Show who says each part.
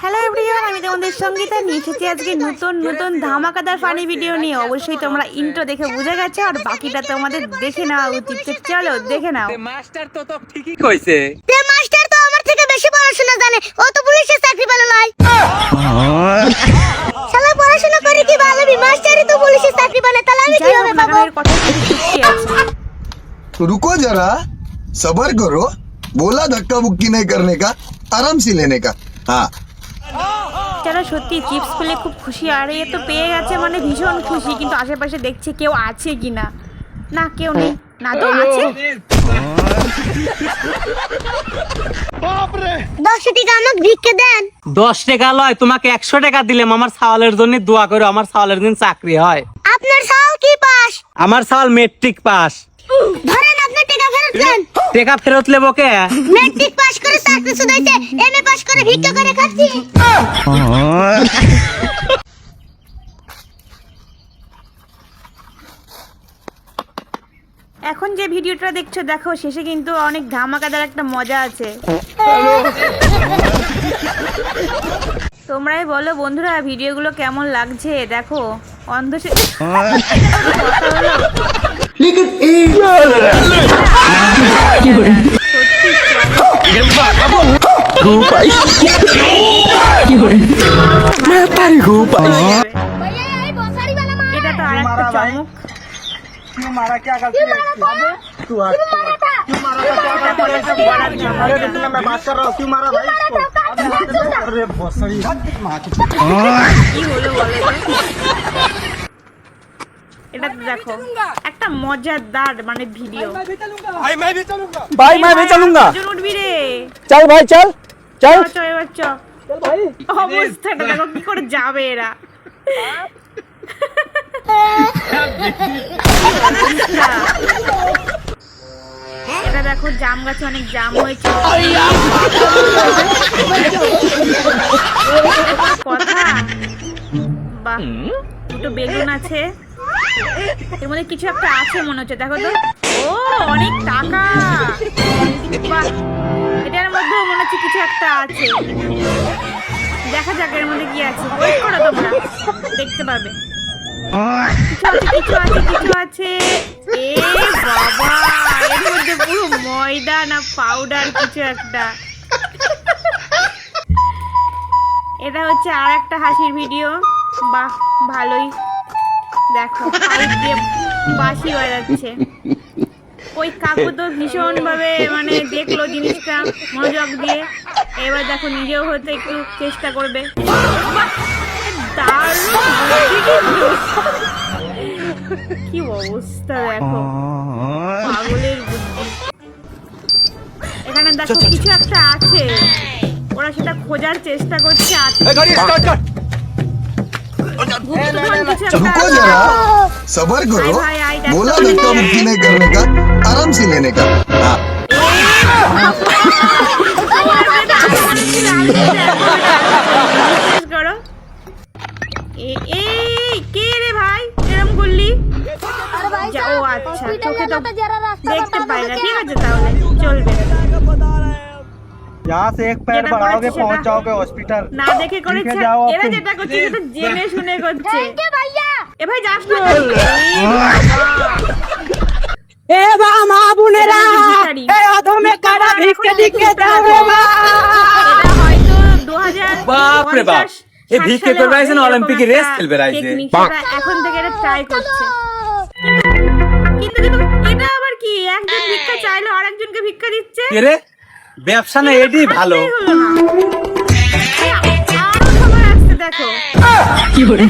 Speaker 1: Hello everyone, আমি তোমাদের সঙ্গীতা নিয়ে এসেছি আজকে নতুন নতুন ধামাকাদার ফানি ভিডিও নিয়ে। অবশ্যই তোমরা ইন্ট্রো দেখে বুঝে গেছো, আর বাকিটা তোমাদের দেখে নেওয়া উচিত। চলো দেখে নাও।
Speaker 2: মাস্টার তো ঠিকই কইছে।
Speaker 3: মাস্টার তো আমার থেকে বেশি পড়াশোনা জানে, ও তো পুলিশের চাকরি পেল নাই। শালা পড়াশোনা করে কি ভালো, মাস্টারই তো পুলিশের চাকরি পায় না, তাহলে আমি কিভাবে পাবো?
Speaker 4: रुको जरा सबर करो, बोला धक्का मुक्की नहीं करने का, आराम से लेने का। हाँ
Speaker 1: যারা সত্যি চিপস পেলে খুব খুশি, আর এ তো পেয়ে গেছে মানে ভীষণ খুশি, কিন্তু আশেপাশে দেখছে কেউ আছে কিনা। না কেউ নেই, না তো আছে।
Speaker 3: 10 টাকা আমাকে ভিক্ষে দেন।
Speaker 2: 10 টাকা লয়, তোমাকে 100 টাকা দিলাম। আমার সাওয়ালের জন্য দোয়া করো, আমার সাওয়ালের দিন চাকরি হয়।
Speaker 3: আপনার সাল কি পাস?
Speaker 2: আমার সাওয়াল মেট্রিক পাস।
Speaker 3: ধরেন আপনার টাকা ফেরত দেন।
Speaker 2: টাকা ফেরত লেবো কে?
Speaker 3: মেট্রিক পাস করে চাকরি শুধাইছে, এমএ পাস করে ভিক্ষা করে খাচ্ছি।
Speaker 1: এখন যে ভিডিওটা দেখছো দেখো, শেষে কিন্তু অনেক ধামাকাদার একটা মজা আছে। তোমরাই বলো বন্ধুরা, ভিডিওগুলো কেমন লাগছে। দেখো অন্ধ এটা তো আরেকটা চমক।
Speaker 5: क्यों मारा, क्या गलती है? तू हट, क्यों मारा था? क्या गलती है? अरे देखना, मैं बात कर रहा हूँ। क्यों मारा भाई इसको? अरे भोसड़ी माँ की
Speaker 1: কি হলো বলে তো? এটা তো দেখো একটা মজাদার মানে ভিডিও।
Speaker 5: भाई मैं भी चलूंगा।
Speaker 2: ভাই मैं भी चलूंगा।
Speaker 1: কজন উঠবি রে?
Speaker 2: চল ভাই চল চল।
Speaker 1: চল এবার চল। অবস্থাটা দেখো কি করে যাবে এরা। এটা দেখো জাম গাছে অনেক জাম হয়েছে। কথা বাহ, দুটো বেগুন আছে, এর মধ্যে কিছু একটা আছে মনে হচ্ছে। দেখো তো, ও অনেক টাকা। বাহ, এটার মধ্যে মনে হচ্ছে কিছু একটা আছে। দেখা যাক এর মধ্যে কি আছে। ওয়েট করো, তোমরা দেখতে পাবে। কিছু আছে। এ বাবা, এর মধ্যে পুরো ময়দা না পাউডার কিছু একটা। এটা হচ্ছে আর একটা হাসির ভিডিও। বাহ ভালোই, দেখো পাইপ দিয়ে বাঁশি বাজাচ্ছে। ওই কাকু তো ভীষণ ভাবে মানে দেখলো জিনিসটা মনোযোগ দিয়ে। এবার দেখো নিজেও হয়তো একটু চেষ্টা করবে। কি অবস্থা দেখো, পাগলের বুদ্ধি। এখানে দেখো কিছু একটা আছে, ওরা সেটা খোঁজার চেষ্টা করছে।
Speaker 4: रुको जरा सबर करो, बोला धक्का मुक्की नहीं करने का, आराम से लेने का। हाँ
Speaker 1: করো। কে রে ভাই, এরম করলি? ও আচ্ছা, তোকে তো দেখতে পাই না। ঠিক আছে তাহলে চলবে।
Speaker 5: यहाँ से एक पैर बढ़ाओगे पहुंच जाओगे हॉस्पिटल।
Speaker 1: না দেখে করেছে এরা, যেটা করছে সেটা জেনে শুনে করছে। এ ভাই যাস না।
Speaker 2: এ বা মা বোনেরা, এ অধমে কারা ভিক্ষে দিকে দাও রে মা।
Speaker 1: এটা হয়তো 2000
Speaker 2: বাপ রে বাপ, এই ভিক্ষে করবে আইছেন, অলিম্পিকে রেস খেলবে আইছে।
Speaker 1: এখন থেকে এটা ট্রাই করছে। কিন্তু এটা আবার কি, একজন ভিক্ষা চাইলো আর একজনকে ভিক্ষা দিচ্ছে।
Speaker 2: কে রে? ব্যবসা না এডি ভালো।
Speaker 1: আরো খবর আসছে দেখো। কি বলে?